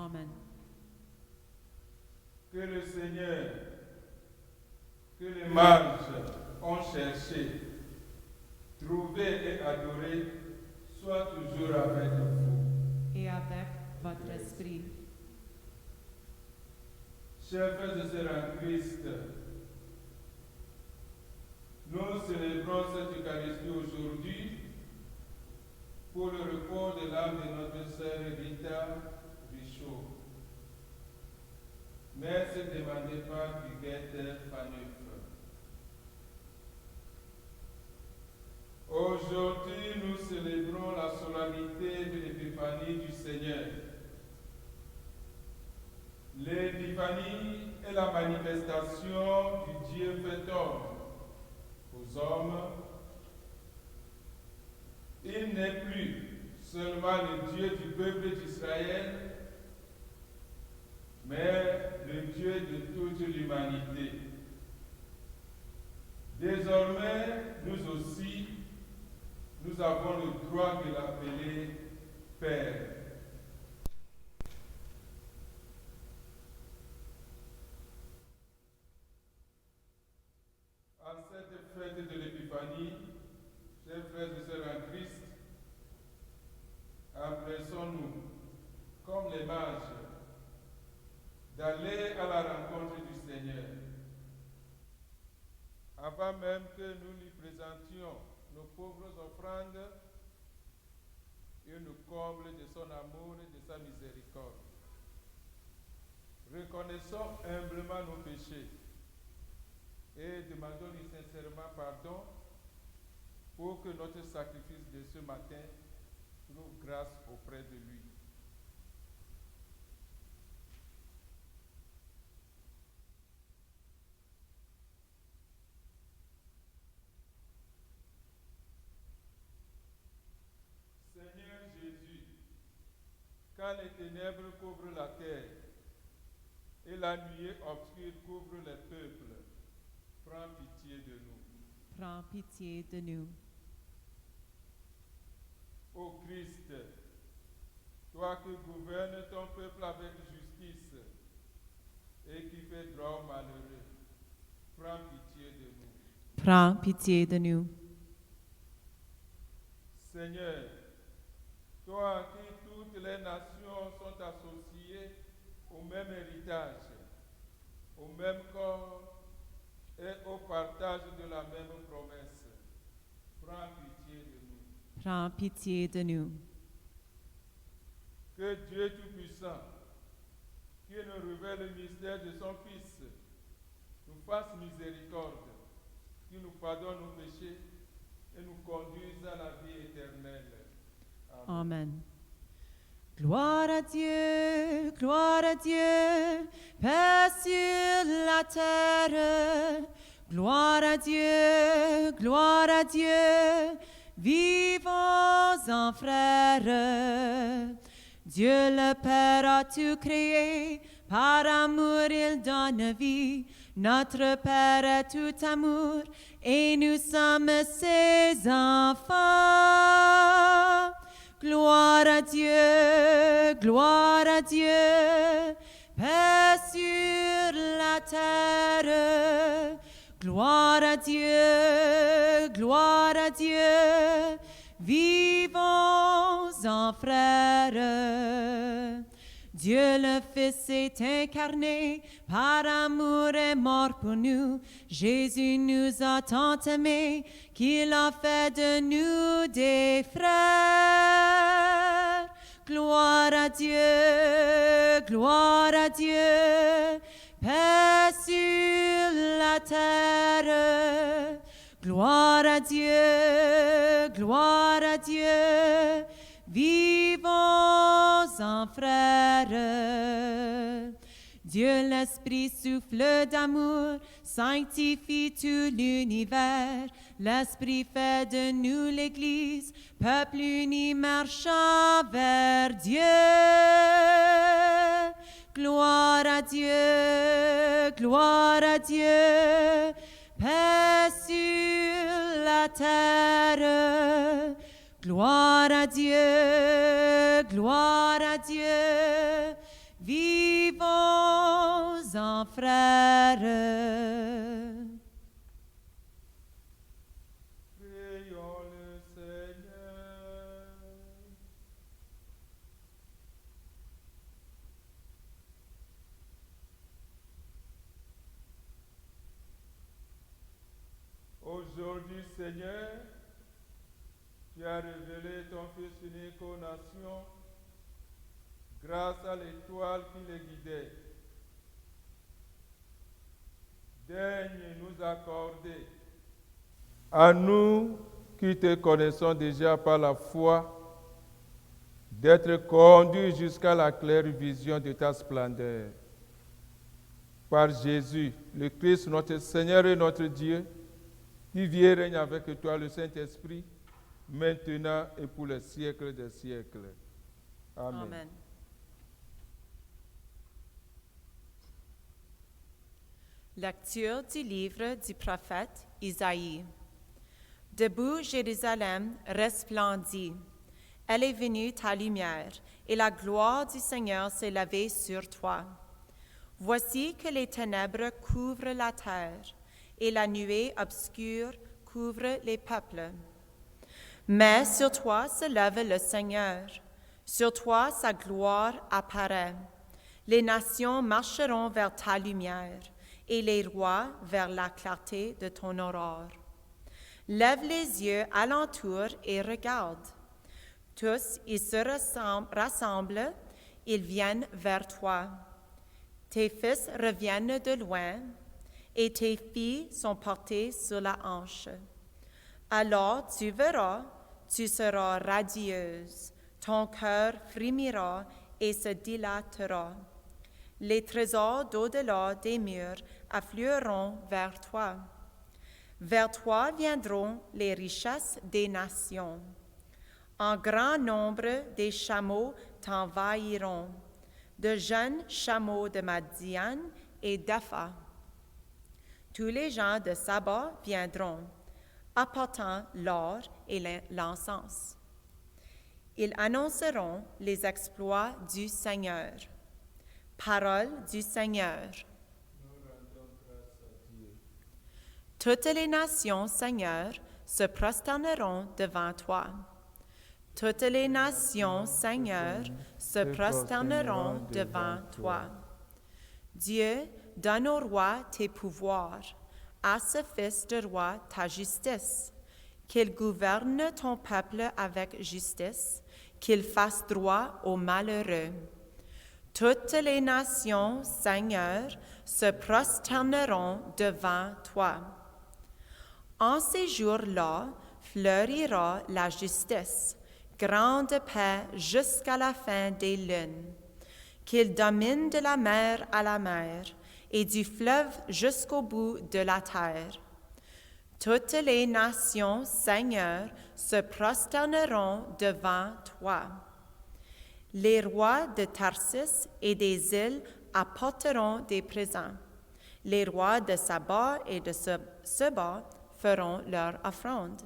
Amen. Que le Seigneur, que les mages ont cherché, trouvé et adoré, soit toujours avec vous. Et avec votre esprit. Chers frères et sœurs en Christ, nous célébrons cette Eucharistie aujourd'hui pour le repos de l'âme de notre sœur Rita Richaud. Mère se demandait pas Huguette Faneuf. Aujourd'hui, nous célébrons la solennité de l'épiphanie du Seigneur. L'épiphanie est la manifestation du Dieu fait homme aux hommes. Il n'est plus seulement le Dieu du peuple d'Israël, mais le Dieu de toute l'humanité. Désormais, nous aussi, nous avons le droit de l'appeler Père. En cette fête de l'Épiphanie, chers frères et sœurs en Christ, empressons-nous, comme les mages, d'aller à la rencontre du Seigneur. Avant même que nous lui présentions nos pauvres offrandes, il nous comble de son amour et de sa miséricorde. Reconnaissons humblement nos péchés et demandons-lui sincèrement pardon pour que notre sacrifice de ce matin trouve grâce auprès de lui. Seigneur Jésus, quand les ténèbres couvrent la terre et la nuée obscure couvre les peuples, prends pitié de nous. Prends pitié de nous. Ô Christ, toi qui gouvernes ton peuple avec justice et qui fais droit aux malheureux, prends pitié de nous. Prends pitié de nous. Seigneur, toi à qui toutes les nations sont associées au même héritage, au même corps et au partage de la même promesse, prends pitié de nous. Prends pitié de nous. Que Dieu Tout-Puissant, qui nous révèle le mystère de son Fils, nous fasse miséricorde, qui nous pardonne nos péchés et nous conduise à la vie éternelle. Amen. Amen. Gloire à Dieu, paix sur la terre. Gloire à Dieu, vivons en frères. Dieu le Père a tout créé, par amour il donne vie. Notre Père est tout amour, et nous sommes ses enfants. Gloire à Dieu, paix sur la terre. Gloire à Dieu, vivons en frères. Dieu le Fils est incarné, par amour est mort pour nous. Jésus nous a tant aimés, qu'il a fait de nous des frères. Gloire à Dieu, paix sur la terre. Gloire à Dieu, vivons en frères. Dieu l'Esprit souffle d'amour, sanctifie tout l'univers. L'Esprit fait de nous l'Église, peuple uni marchant vers Dieu. Gloire à Dieu, paix sur la terre. Gloire à Dieu, vivons en frères. Prions le Seigneur. Aujourd'hui, Seigneur, tu as révélé ton Fils unique aux nations grâce à l'étoile qui les guidait. Daigne nous accorder, à nous qui te connaissons déjà par la foi, d'être conduits jusqu'à la claire vision de ta splendeur. Par Jésus, le Christ, notre Seigneur et notre Dieu, qui vit et règne avec toi, le Saint-Esprit, maintenant et pour les siècles des siècles. Amen. Amen. Lecture du livre du prophète Isaïe. Debout, Jérusalem resplendit. Elle est venue ta lumière, et la gloire du Seigneur s'est levée sur toi. Voici que les ténèbres couvrent la terre, et la nuée obscure couvre les peuples. Mais sur toi se lève le Seigneur, sur toi sa gloire apparaît. Les nations marcheront vers ta lumière, et les rois vers la clarté de ton aurore. Lève les yeux alentour et regarde. Tous, ils se rassemblent, ils viennent vers toi. Tes fils reviennent de loin, et tes filles sont portées sur la hanche. Alors tu verras, tu seras radieuse, ton cœur frémira et se dilatera. Les trésors d'au-delà des murs afflueront vers toi. Vers toi viendront les richesses des nations. En grand nombre, des chameaux t'envahiront, de jeunes chameaux de Madian et d'Epha. Tous les gens de Saba viendront, apportant l'or et l'encens. Ils annonceront les exploits du Seigneur. Parole du Seigneur. Nous rendons grâce à Dieu. Toutes les nations, Seigneur, se prosterneront devant toi. Toutes les nations, Seigneur, se prosterneront devant toi. Dieu, donne au roi tes pouvoirs, à ce fils de roi ta justice, qu'il gouverne ton peuple avec justice, qu'il fasse droit aux malheureux. Toutes les nations, Seigneur, se prosterneront devant toi. En ces jours-là, fleurira la justice, grande paix jusqu'à la fin des lunes. Qu'il domine de la mer à la mer et du fleuve jusqu'au bout de la terre. Toutes les nations, Seigneur, se prosterneront devant toi. Les rois de Tarsis et des îles apporteront des présents. Les rois de Saba et de Seba feront leur offrande.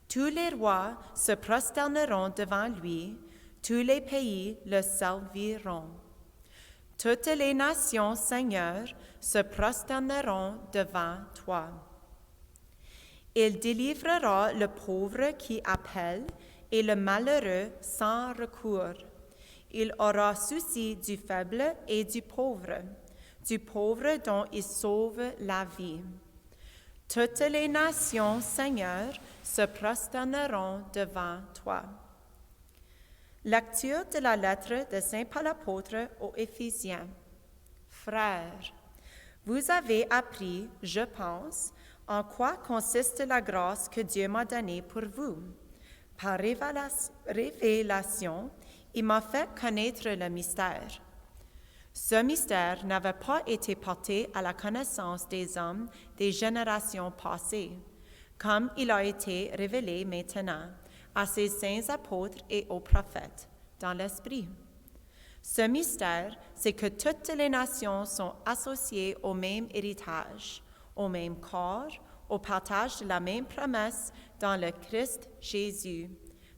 Tous les rois se prosterneront devant lui, tous les pays le serviront. Toutes les nations, Seigneur, se prosterneront devant toi. Il délivrera le pauvre qui appelle et le malheureux sans recours. Il aura souci du faible et du pauvre dont il sauve la vie. Toutes les nations, Seigneur, se prosterneront devant toi. Lecture de la lettre de Saint Paul apôtre aux Éphésiens. Frères, vous avez appris, je pense, en quoi consiste la grâce que Dieu m'a donnée pour vous. Par révélation, il m'a fait connaître le mystère. Ce mystère n'avait pas été porté à la connaissance des hommes des générations passées, comme il a été révélé maintenant à ses saints apôtres et aux prophètes, dans l'Esprit. Ce mystère, c'est que toutes les nations sont associées au même héritage, au même corps, au partage de la même promesse dans le Christ Jésus,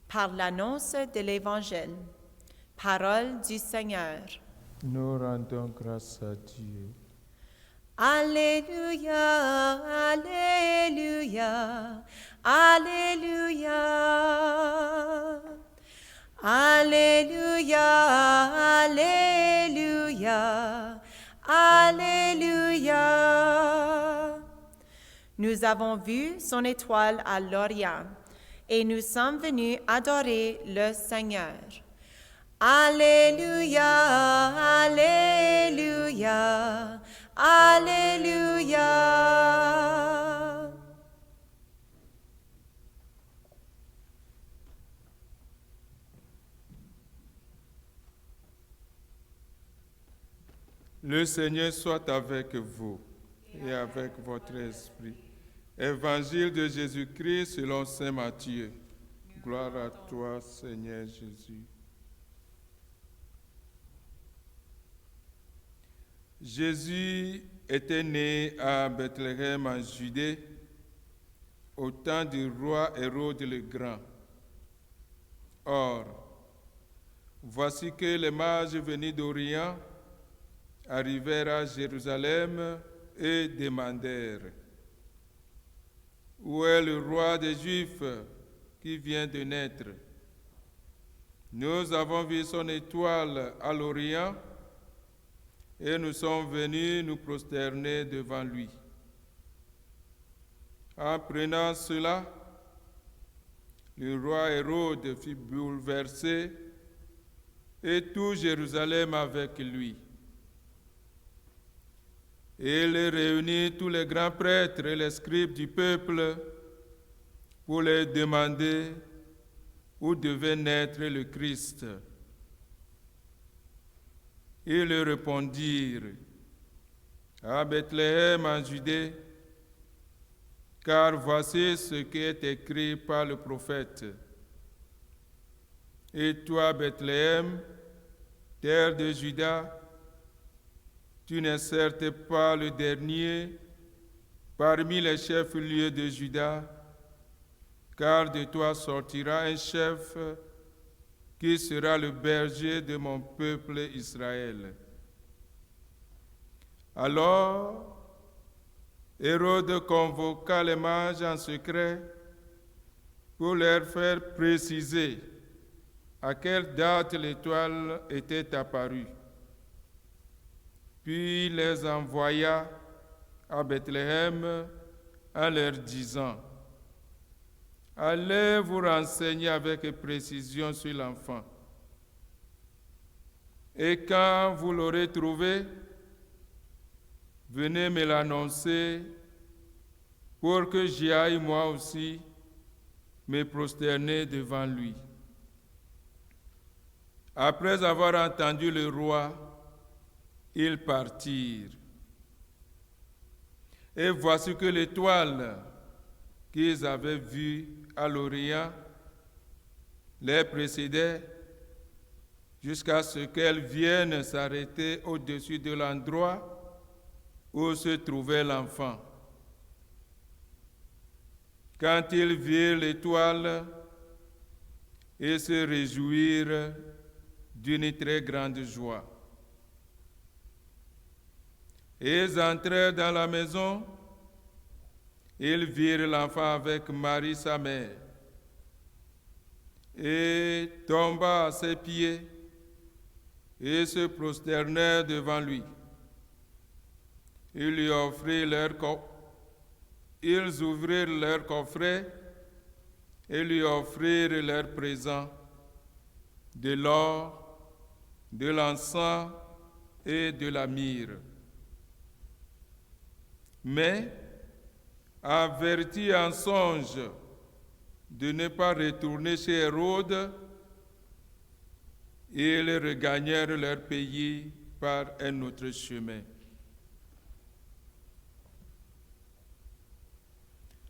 par l'annonce de l'Évangile. Parole du Seigneur. Nous rendons grâce à Dieu. Alléluia, Alléluia, Alléluia. Alléluia, Alléluia, Alléluia. Nous avons vu son étoile à l'Orient et nous sommes venus adorer le Seigneur. Alléluia, Alléluia, Alléluia. Le Seigneur soit avec vous et avec votre esprit. Évangile de Jésus-Christ selon saint Matthieu. Gloire à toi, Seigneur Jésus. Jésus était né à Bethléem en Judée au temps du roi Hérode le Grand. Or, voici que les mages venus d'Orient arrivèrent à Jérusalem et demandèrent: où est le roi des Juifs qui vient de naître? Nous avons vu son étoile à l'Orient et nous sommes venus nous prosterner devant lui. En apprenant cela, le roi Hérode fut bouleversé et tout Jérusalem avec lui. Il réunit tous les grands prêtres et les scribes du peuple pour leur demander où devait naître le Christ. Ils leur répondirent: à Bethléem en Judée, car voici ce qui est écrit par le prophète. Et toi, Bethléem, terre de Juda, tu n'es certes pas le dernier parmi les chefs-lieux de Juda, car de toi sortira un chef qui sera le berger de mon peuple Israël. Alors, Hérode convoqua les mages en secret pour leur faire préciser à quelle date l'étoile était apparue. Puis les envoya à Bethléem en leur disant: allez vous renseigner avec précision sur l'enfant. Et quand vous l'aurez trouvé, venez me l'annoncer pour que j'y aille moi aussi me prosterner devant lui. Après avoir entendu le roi, ils partirent. Et voici que l'étoile qu'ils avaient vue à l'Orient les précédait jusqu'à ce qu'elle vienne s'arrêter au-dessus de l'endroit où se trouvait l'enfant. Quand ils virent l'étoile, ils se réjouirent d'une très grande joie. Ils entrèrent dans la maison, ils virent l'enfant avec Marie sa mère, et tomba à ses pieds, et se prosternèrent devant lui. Ils lui offrirent ils ouvrirent leur coffret et lui offrirent leurs présents, de l'or, de l'encens et de la myrrhe. Mais, avertis en songe de ne pas retourner chez Hérode, ils regagnèrent leur pays par un autre chemin.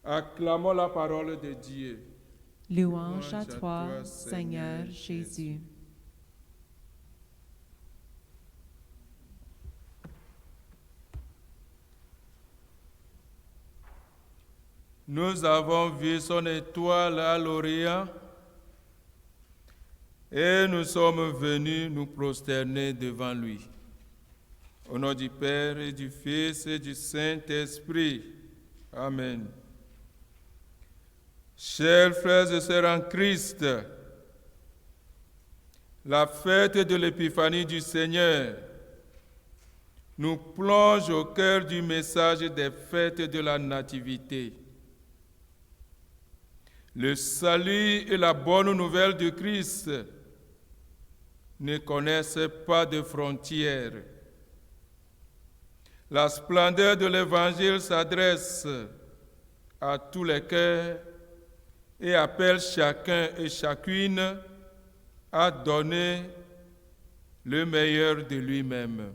Acclamons la parole de Dieu. Louange à toi, Seigneur Jésus. Nous avons vu son étoile à l'Orient et nous sommes venus nous prosterner devant lui. Au nom du Père et du Fils et du Saint-Esprit. Amen. Chers frères et sœurs en Christ, la fête de l'Épiphanie du Seigneur nous plonge au cœur du message des fêtes de la Nativité. Le salut et la bonne nouvelle de Christ ne connaissent pas de frontières. La splendeur de l'Évangile s'adresse à tous les cœurs et appelle chacun et chacune à donner le meilleur de lui-même.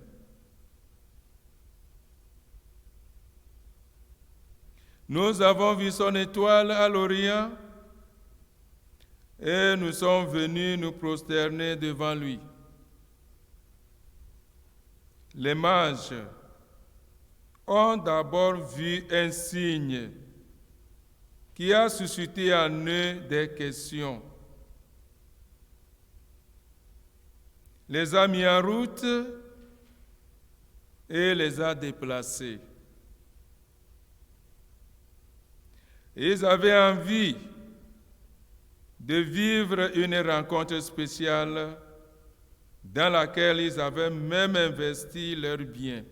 Nous avons vu son étoile à l'Orient et nous sommes venus nous prosterner devant lui. Les mages ont d'abord vu un signe qui a suscité en eux des questions. Les a mis en route et les a déplacés. Ils avaient envie de vivre une rencontre spéciale dans laquelle ils avaient même investi leurs biens.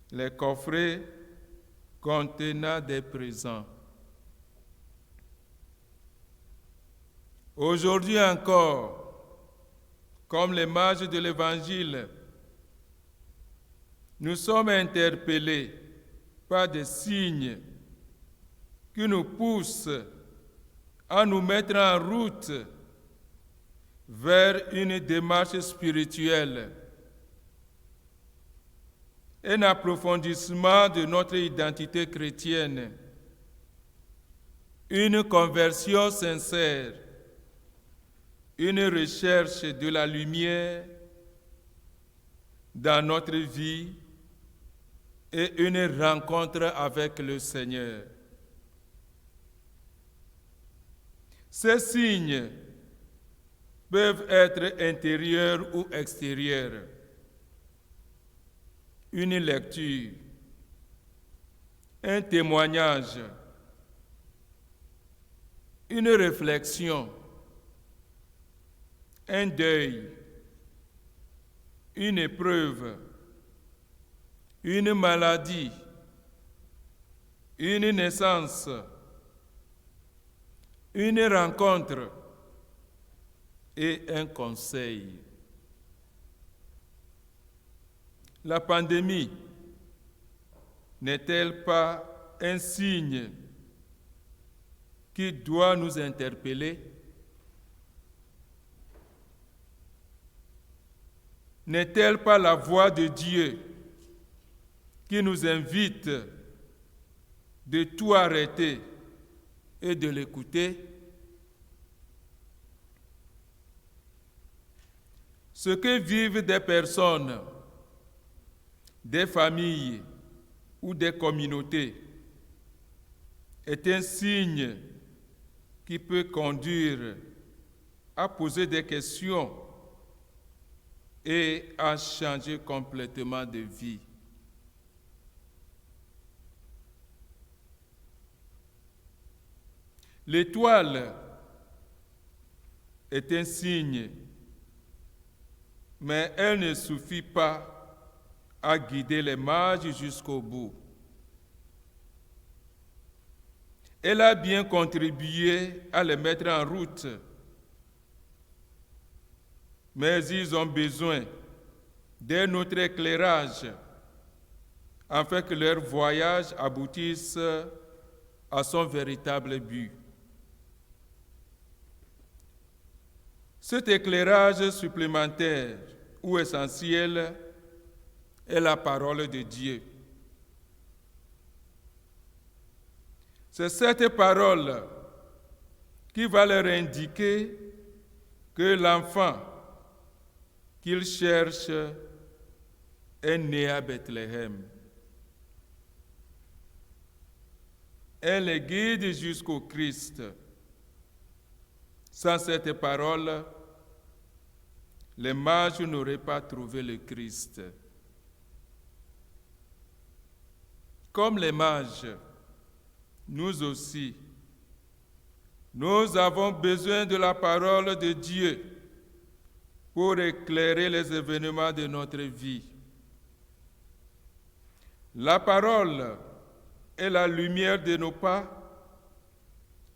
Les coffrets contenant des présents. Aujourd'hui encore, comme les mages de l'Évangile, nous sommes interpellés par des signes qui nous poussent à nous mettre en route vers une démarche spirituelle, un approfondissement de notre identité chrétienne, une conversion sincère, une recherche de la lumière dans notre vie et une rencontre avec le Seigneur. Ces signes peuvent être intérieurs ou extérieurs. Une lecture, un témoignage, une réflexion, un deuil, une épreuve, une maladie, une naissance, une rencontre et un conseil. La pandémie n'est-elle pas un signe qui doit nous interpeller? N'est-elle pas la voix de Dieu qui nous invite de tout arrêter et de l'écouter? Ce que vivent des personnes, des familles ou des communautés est un signe qui peut conduire à poser des questions et à changer complètement de vie. L'étoile est un signe, mais elle ne suffit pas à guider les mages jusqu'au bout. Elle a bien contribué à les mettre en route, mais ils ont besoin d'un autre éclairage afin que leur voyage aboutisse à son véritable but. Cet éclairage supplémentaire ou essentiel est la parole de Dieu. C'est cette parole qui va leur indiquer que l'enfant qu'ils cherchent est né à Bethléem. Elle les guide jusqu'au Christ. Sans cette parole, les mages n'auraient pas trouvé le Christ. Comme les mages, nous aussi, nous avons besoin de la parole de Dieu pour éclairer les événements de notre vie. La parole est la lumière de nos pas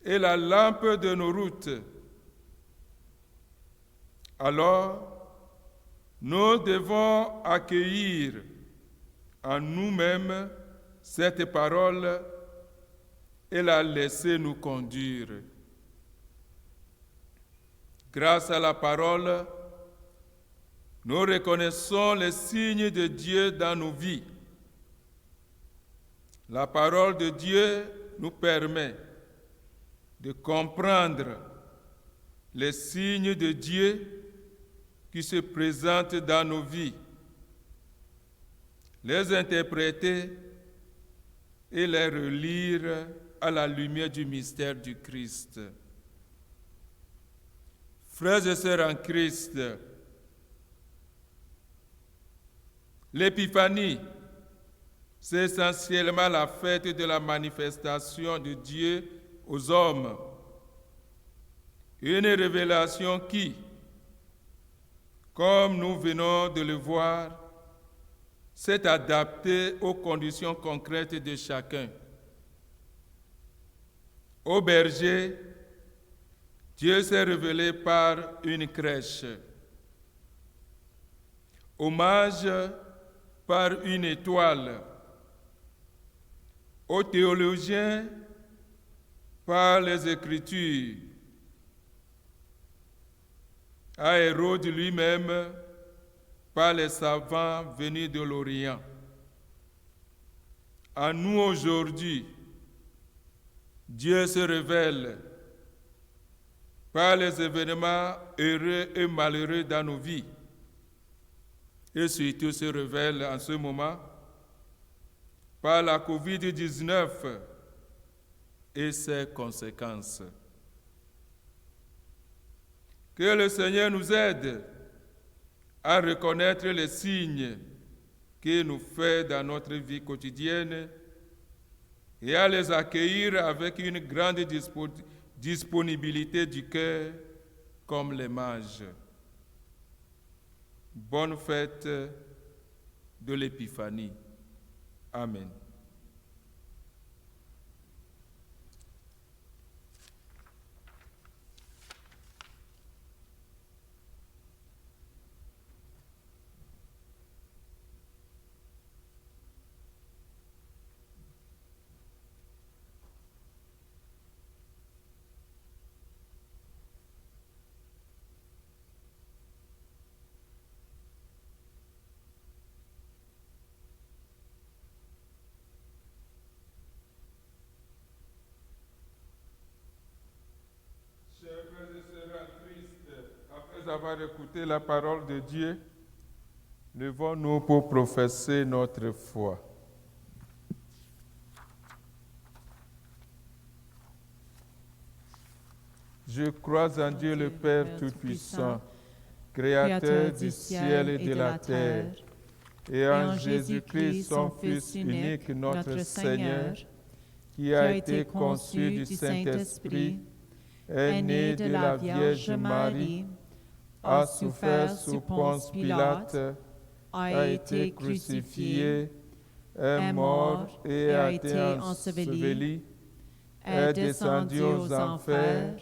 et la lampe de nos routes. Alors, nous devons accueillir en nous-mêmes cette parole et la laisser nous conduire. Grâce à la parole, nous reconnaissons les signes de Dieu dans nos vies. La parole de Dieu nous permet de comprendre les signes de Dieu qui se présentent dans nos vies, les interpréter et les relire à la lumière du mystère du Christ. Frères et sœurs en Christ, l'Épiphanie, c'est essentiellement la fête de la manifestation de Dieu aux hommes. Une révélation qui, comme nous venons de le voir, s'est adaptée aux conditions concrètes de chacun. Au berger, Dieu s'est révélé par une crèche. Aux mages, par une étoile. Aux théologiens, par les Écritures. À Hérode lui-même, par les savants venus de l'Orient. À nous aujourd'hui, Dieu se révèle par les événements heureux et malheureux dans nos vies. Et surtout se révèle en ce moment par la COVID-19 et ses conséquences. Que le Seigneur nous aide à reconnaître les signes qu'il nous fait dans notre vie quotidienne et à les accueillir avec une grande disponibilité du cœur comme les mages. Bonne fête de l'Épiphanie. Amen. Après avoir écouté la parole de Dieu, levons-nous pour professer notre foi. Je crois en Dieu le Père Tout-Puissant, Créateur du ciel et de la terre, et en Jésus-Christ, son Fils unique, notre Seigneur, qui a été conçu du Saint-Esprit, est né de la Vierge Marie, a souffert sous Ponce Pilate, a été crucifié, est mort et a été enseveli, est descendu aux enfers,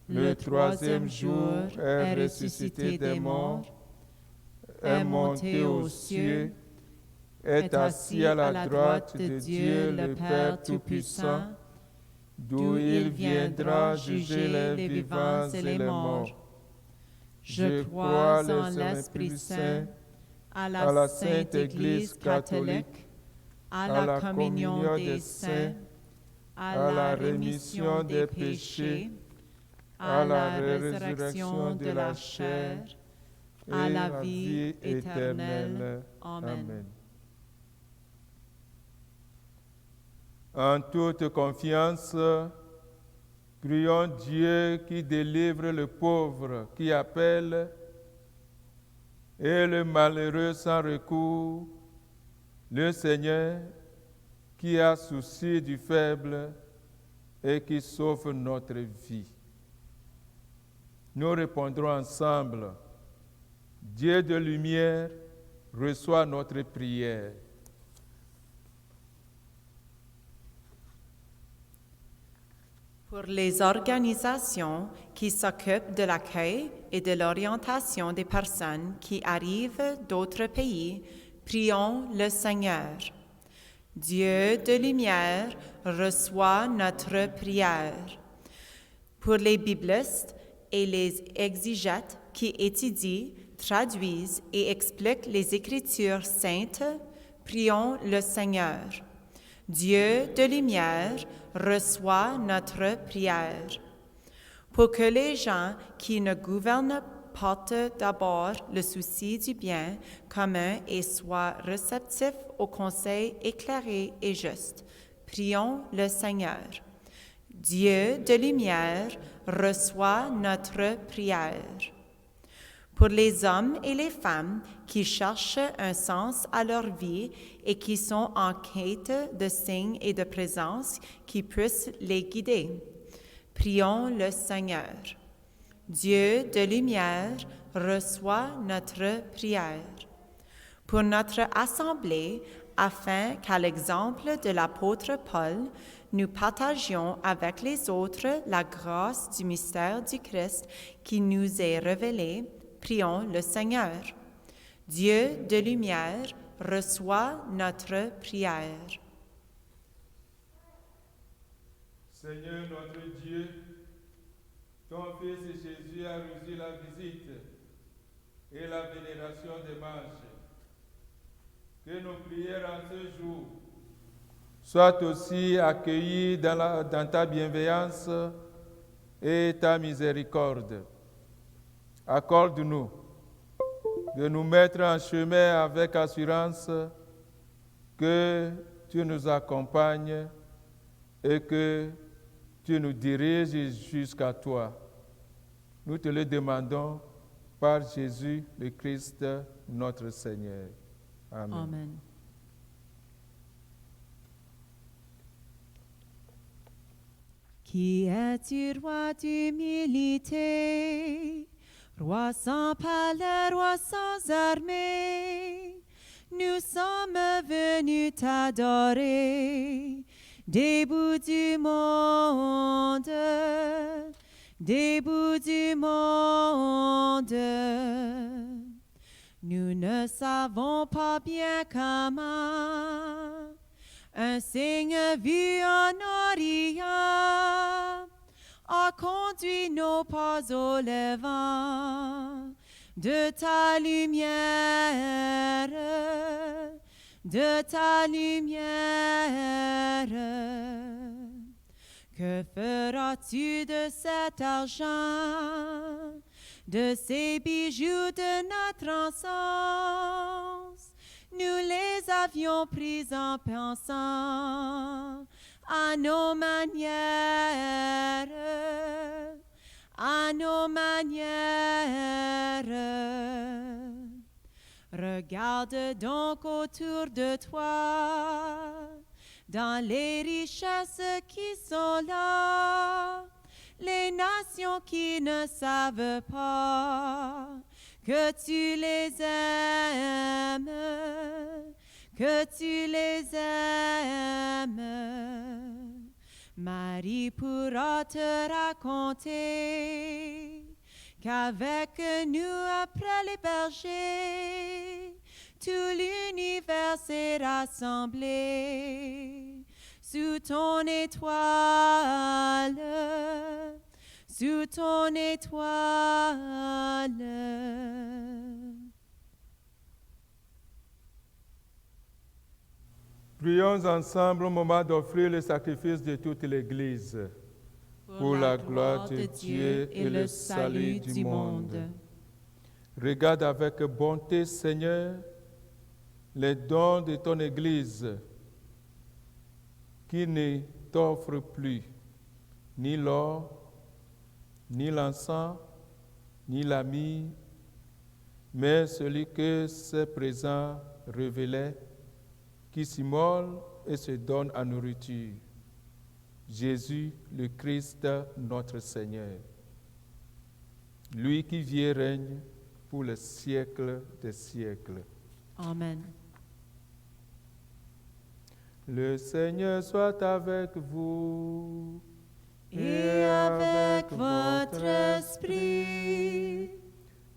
le troisième jour est ressuscité des morts, est monté aux cieux, est assis à la droite de Dieu le Père Tout-Puissant, d'où il viendra juger les vivants et les morts. Je crois en l'Esprit Saint, à la Sainte Église catholique, à la communion des saints, à la rémission des péchés, à la résurrection de la chair, à la vie éternelle. Amen. En toute confiance, prions Dieu qui délivre le pauvre, qui appelle et le malheureux sans recours, le Seigneur qui a souci du faible et qui sauve notre vie. Nous répondrons ensemble, Dieu de lumière, reçois notre prière. Pour les organisations qui s'occupent de l'accueil et de l'orientation des personnes qui arrivent d'autres pays, prions le Seigneur. Dieu de lumière, reçois notre prière. Pour les biblistes et les exégètes qui étudient, traduisent et expliquent les Écritures saintes, prions le Seigneur. Dieu de lumière, reçois notre prière. Pour que les gens qui ne gouvernent portent d'abord le souci du bien commun et soient réceptifs aux conseils éclairés et justes, prions le Seigneur. Dieu de lumière, reçois notre prière. Pour les hommes et les femmes qui cherchent un sens à leur vie et qui sont en quête de signes et de présence qui puissent les guider, prions le Seigneur. Dieu de lumière, reçois notre prière. Pour notre assemblée, afin qu'à l'exemple de l'apôtre Paul, nous partagions avec les autres la grâce du mystère du Christ qui nous est révélé, prions le Seigneur. Dieu de lumière, reçois notre prière. Seigneur notre Dieu, ton Fils Jésus a reçu la visite et la vénération des mages. Que nos prières en ce jour soient aussi accueillies dans ta bienveillance et ta miséricorde. Accorde-nous de nous mettre en chemin avec assurance, que tu nous accompagnes et que tu nous diriges jusqu'à toi. Nous te le demandons par Jésus le Christ, notre Seigneur. Amen. Amen. Qui es-tu, roi d'humilité, roi sans palais, roi sans armée? Nous sommes venus t'adorer, des bouts du monde, des bouts du monde. Nous ne savons pas bien comment un signe vu en Orient a conduit nos pas au levant de ta lumière, de ta lumière. Que feras-tu de cet argent, de ces bijoux de notre encens? Nous les avions pris en pensant à nos manières, à nos manières. Regarde donc autour de toi, dans les richesses qui sont là, les nations qui ne savent pas que tu les aimes, que tu les aimes. Marie pourra te raconter qu'avec nous après les bergers, tout l'univers s'est rassemblé sous ton étoile, sous ton étoile. Prions ensemble au moment d'offrir le sacrifice de toute l'Église, pour la gloire de Dieu et le salut du monde. Regarde avec bonté, Seigneur, les dons de ton Église, qui ne t'offre plus ni l'or, ni l'encens, ni la myrrhe, mais celui que ses présents révélaient, qui s'immole et se donne à nourriture. Jésus, le Christ, notre Seigneur. Lui qui vit et règne pour le siècle des siècles. Amen. Le Seigneur soit avec vous. Et avec votre esprit,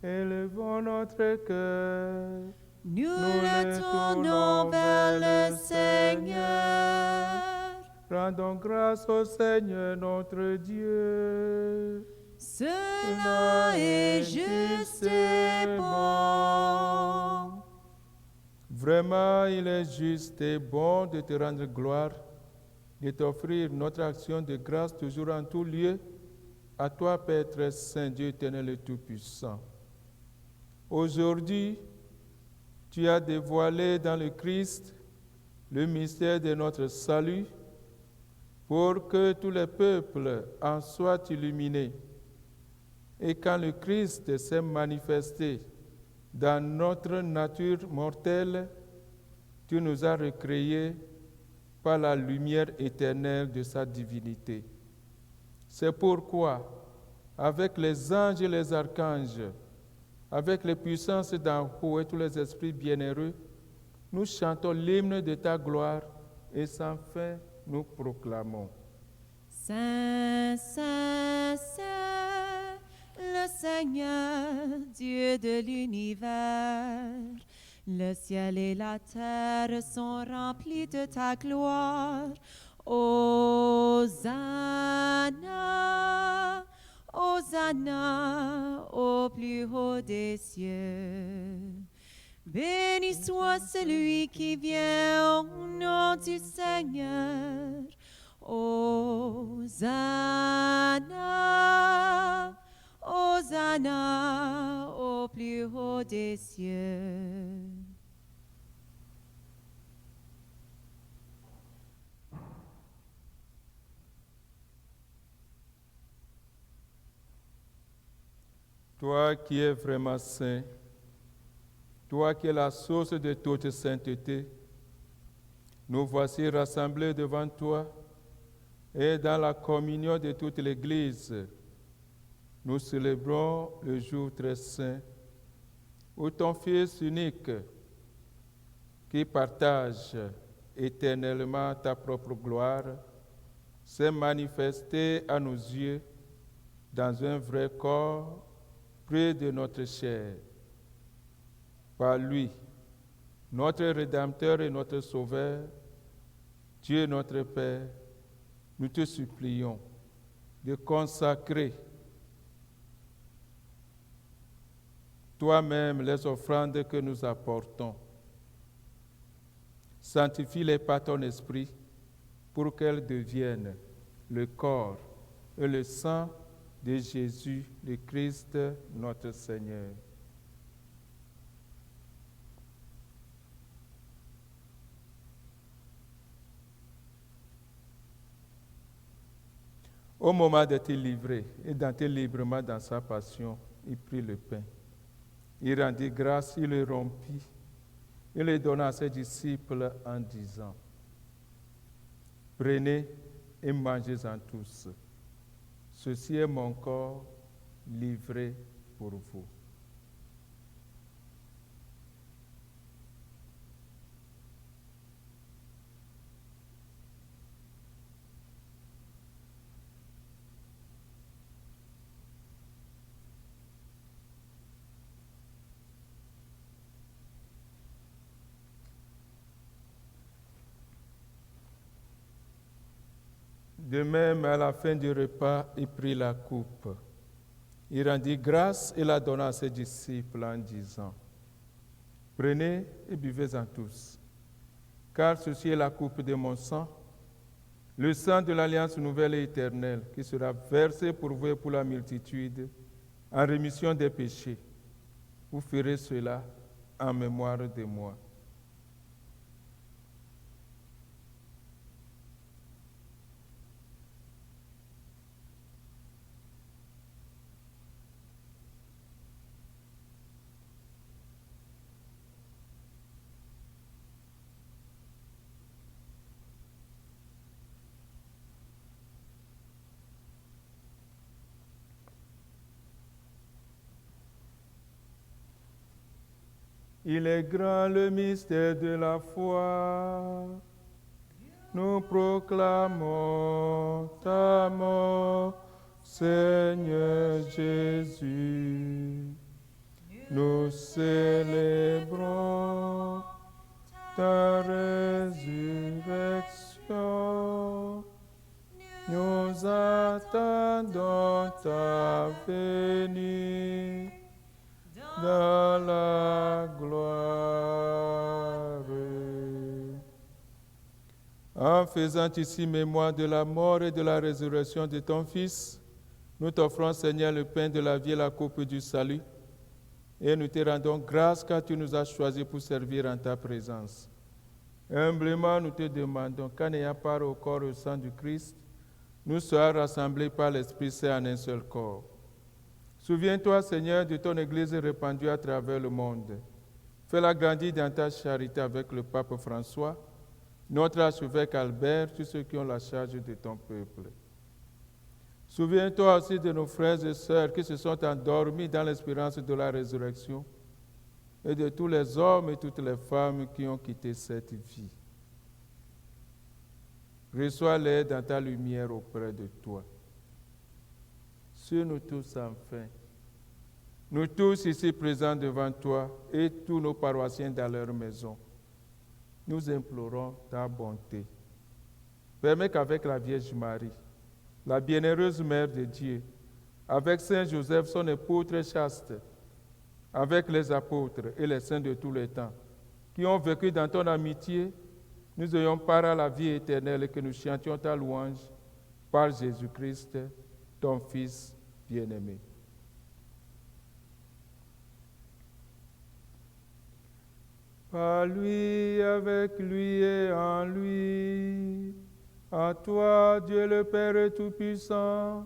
Élevons notre cœur. nous le tournons vers le Seigneur. Rendons grâce au Seigneur notre Dieu. Cela est juste et bon. Vraiment, il est juste et bon de te rendre gloire, de t'offrir notre action de grâce toujours en tout lieu, à toi, Père très saint, Dieu éternel et tout-puissant. Aujourd'hui, tu as dévoilé dans le Christ le mystère de notre salut, pour que tous les peuples en soient illuminés. Et quand le Christ s'est manifesté dans notre nature mortelle, tu nous as recréés par la lumière éternelle de sa divinité. C'est pourquoi, avec les anges et les archanges, avec les puissances d'en haut et tous les esprits bienheureux, nous chantons l'hymne de ta gloire et sans fin nous proclamons. Saint, Saint, Saint, le Seigneur, Dieu de l'univers. Le ciel et la terre sont remplis de ta gloire. Hosanna, Hosanna au plus haut des cieux. Béni soit celui qui vient au nom du Seigneur. Hosanna, Hosanna au plus haut des cieux. Toi qui es vraiment saint, toi qui es la source de toute sainteté, nous voici rassemblés devant toi et dans la communion de toute l'Église, nous célébrons le jour très saint où ton Fils unique, qui partage éternellement ta propre gloire, s'est manifesté à nos yeux dans un vrai corps près de notre chair. Par lui, notre Rédempteur et notre Sauveur, Dieu notre Père, nous te supplions de consacrer toi-même les offrandes que nous apportons. Sanctifie-les par ton esprit pour qu'elles deviennent le corps et le sang de Jésus, le Christ, notre Seigneur. Au moment d'être livré et d'entrer librement dans sa passion, il prit le pain. Il rendit grâce, il le rompit, il le donna à ses disciples en disant, « Prenez et mangez-en tous. Ceci est mon corps livré pour vous. » De même, à la fin du repas, il prit la coupe. Il rendit grâce et la donna à ses disciples en disant, « Prenez et buvez-en tous, car ceci est la coupe de mon sang, le sang de l'alliance nouvelle et éternelle, qui sera versé pour vous et pour la multitude, en rémission des péchés. Vous ferez cela en mémoire de moi. » Il est grand le mystère de la foi. Nous proclamons ta mort, Seigneur Jésus. Nous célébrons ta résurrection. Nous attendons ta venue dans la gloire. En faisant ici mémoire de la mort et de la résurrection de ton Fils, nous t'offrons, Seigneur, le pain de la vie et la coupe du salut. Et nous te rendons grâce car tu nous as choisis pour servir en ta présence. Humblement, nous te demandons qu'en ayant part au corps et au sang du Christ, nous soyons rassemblés par l'Esprit Saint en un seul corps. Souviens-toi, Seigneur, de ton Église répandue à travers le monde. Fais-la grandir dans ta charité avec le pape François, notre archevêque Albert, tous ceux qui ont la charge de ton peuple. Souviens-toi aussi de nos frères et sœurs qui se sont endormis dans l'espérance de la résurrection et de tous les hommes et toutes les femmes qui ont quitté cette vie. Reçois-les dans ta lumière auprès de toi. Sur nous tous enfin, nous tous ici présents devant toi et tous nos paroissiens dans leur maison, nous implorons ta bonté. Permets qu'avec la Vierge Marie, la bienheureuse Mère de Dieu, avec Saint Joseph, son époux très chaste, avec les apôtres et les saints de tous les temps, qui ont vécu dans ton amitié, nous ayons part à la vie éternelle et que nous chantions ta louange par Jésus-Christ, ton Fils bien-aimé. Par lui, avec lui et en lui, à toi, Dieu le Père Tout-Puissant,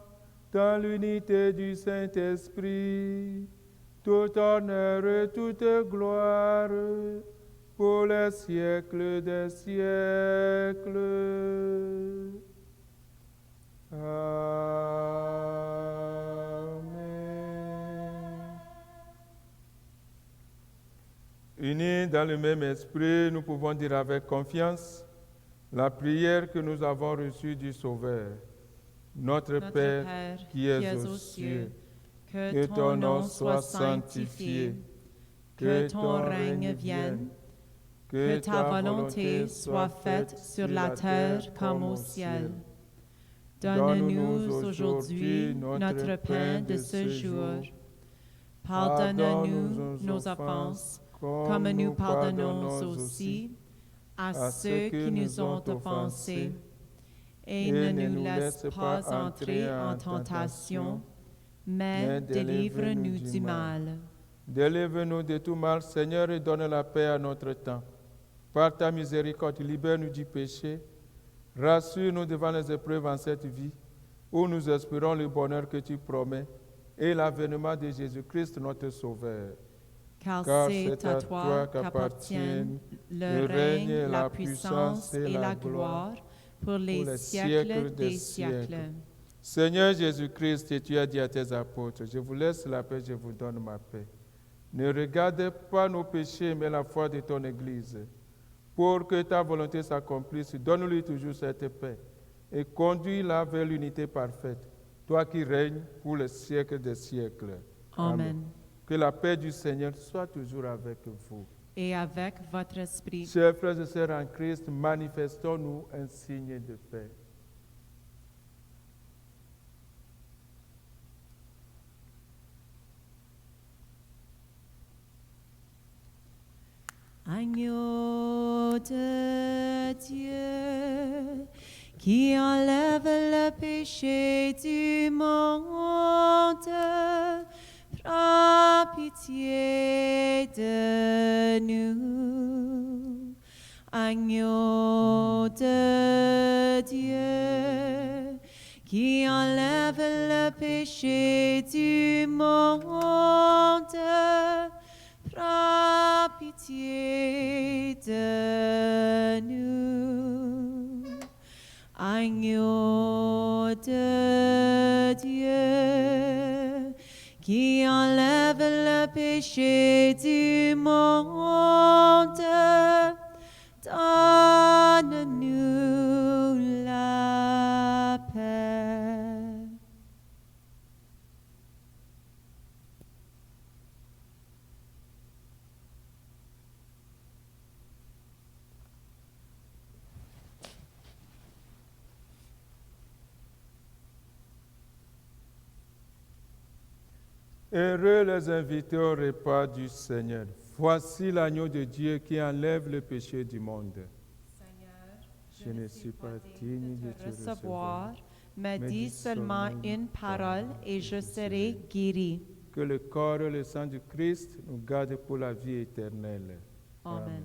dans l'unité du Saint-Esprit, tout honneur et toute gloire, pour les siècles des siècles. Amen. Unis dans le même esprit, nous pouvons dire avec confiance la prière que nous avons reçue du Sauveur. Notre Père, qui es aux cieux, que ton nom soit sanctifié, que ton règne vienne, que ta volonté soit faite sur la terre comme au ciel. Donne-nous aujourd'hui notre pain de ce jour. Pardonne-nous nos offenses, comme nous pardonnons aussi à ceux qui nous ont offensés. Et ne nous laisse pas entrer en tentation, mais délivre-nous du mal. Délivre-nous de tout mal, Seigneur, et donne la paix à notre temps. Par ta miséricorde, libère-nous du péché. Rassure-nous devant les épreuves en cette vie, où nous espérons le bonheur que tu promets et l'avènement de Jésus-Christ, notre Sauveur. Car c'est à toi qu'appartiennent le règne, la puissance et la gloire pour les siècles des siècles. Seigneur Jésus-Christ, tu as dit à tes apôtres, je vous laisse la paix, je vous donne ma paix. Ne regarde pas nos péchés, mais la foi de ton Église. Pour que ta volonté s'accomplisse, donne-lui toujours cette paix et conduis-la vers l'unité parfaite, toi qui règnes pour les siècles des siècles. Amen. Que la paix du Seigneur soit toujours avec vous. Et avec votre esprit. Chers frères et sœurs en Christ, manifestons-nous un signe de paix. Agneau de Dieu, qui enlève le péché du monde, prends pitié de nous. Agneau de Dieu, qui enlève le péché du monde, prends pitié de nous. Agneau de Dieu, qui enlève le péché et du monde, donne-nous la paix. Heureux les invités au repas du Seigneur. Voici l'agneau de Dieu qui enlève le péché du monde. Seigneur, Je ne suis pas digne de te recevoir, mais dis seulement une parole et je serai guéri. Que le corps et le sang du Christ nous gardent pour la vie éternelle. Amen.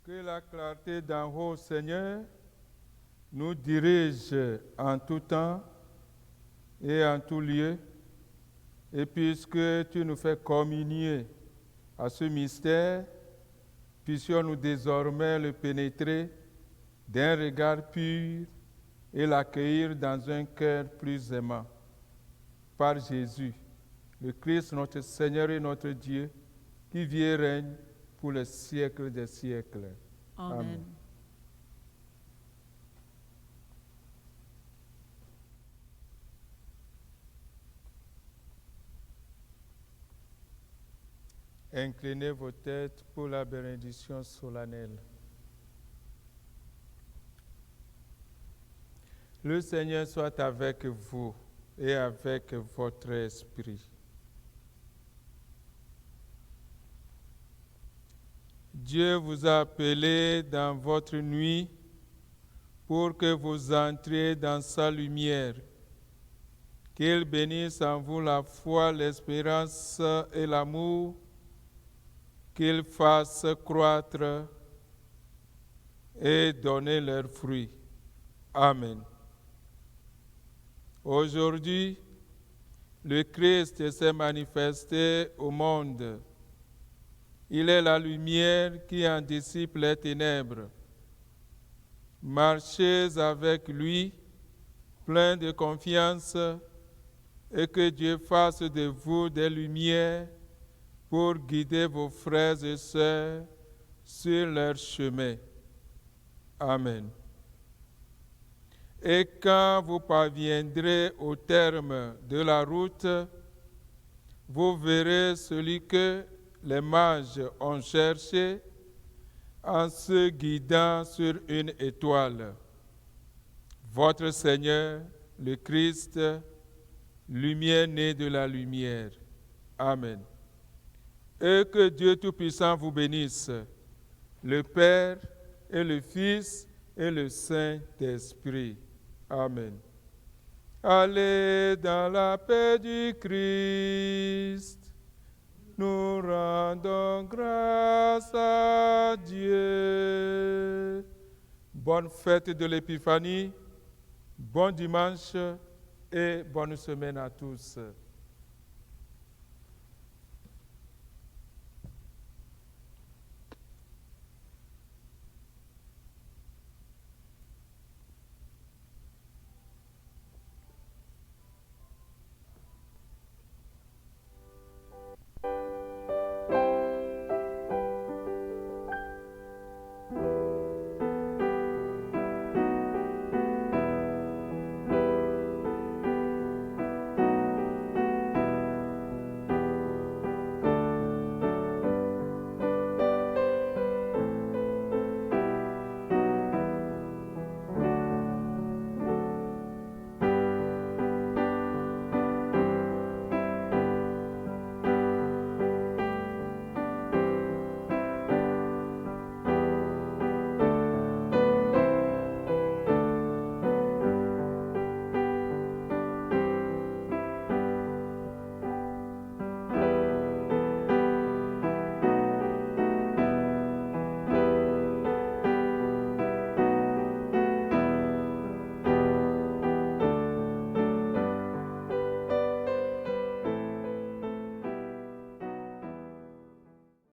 Que la clarté d'en haut, Seigneur, nous dirige en tout temps et en tout lieu, Et puisque tu nous fais communier à ce mystère, puissions-nous désormais le pénétrer d'un regard pur et l'accueillir dans un cœur plus aimant. Par Jésus, le Christ, notre Seigneur et notre Dieu, qui vit et règne pour les siècles des siècles. Amen. Amen. Inclinez vos têtes pour la bénédiction solennelle. Le Seigneur soit avec vous et avec votre esprit. Dieu vous a appelé dans votre nuit pour que vous entriez dans sa lumière. Qu'il bénisse en vous la foi, l'espérance et l'amour, qu'il fasse croître et donner leurs fruits. Amen. Aujourd'hui, le Christ s'est manifesté au monde. Il est la lumière qui en dissipe les ténèbres. Marchez avec lui, plein de confiance, et que Dieu fasse de vous des lumières pour guider vos frères et sœurs sur leur chemin. Amen. Et quand vous parviendrez au terme de la route, vous verrez celui que les mages ont cherché en se guidant sur une étoile. Votre Seigneur, le Christ, lumière née de la lumière. Amen. Et que Dieu Tout-Puissant vous bénisse, le Père et le Fils et le Saint-Esprit. Amen. Allez dans la paix du Christ. Nous rendons grâce à Dieu. Bonne fête de l'Épiphanie, bon dimanche et bonne semaine à tous.